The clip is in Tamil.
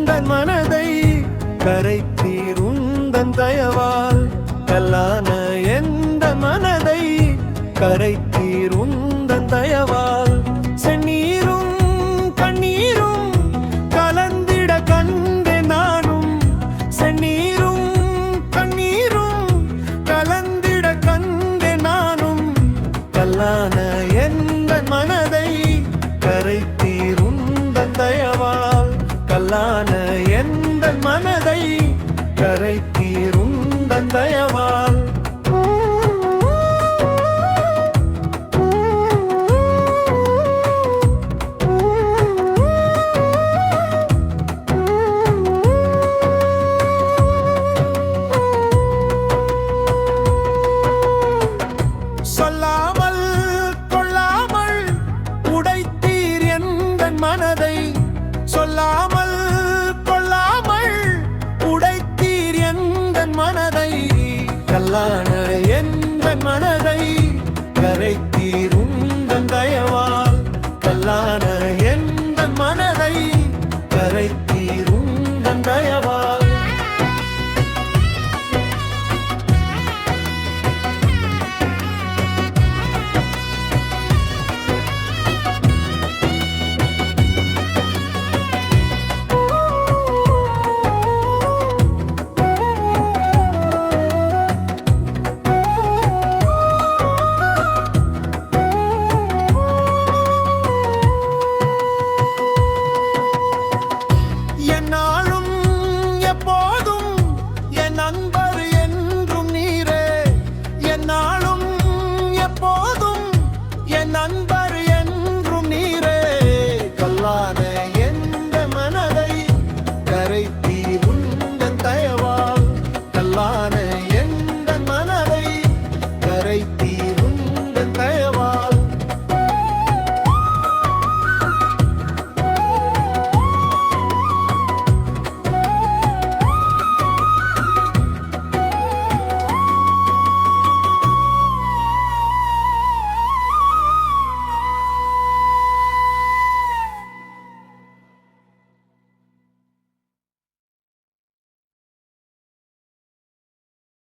எந்தன் மனதை கரைத்தீர் உந்தன் தயவால் கல்லான எந்தன் மனதை கரைத்தீர் உந்தன் தயவால் செந்நீரும் கண்ணீரும் கலந்திட கண்டே நானும் செந்நீரும் கண்ணீரும் கலந்திட கண்டே நானும் கல்லான எந்தன் மனதை கரைத்தீர் உந்தன் தயவால் கல்லான எந்தன் மனதை கரைத்தீர் உந்தன் தயவால் சொல்லாமல் கொள்ளாமல் உடைத்தீர் எந்தன் மனதை சொல்லாமல் கொள்ளாமல் உடைத்தீர் எந்தன் மனதை கல்லான எந்தன் மனதை கரைத்தீர்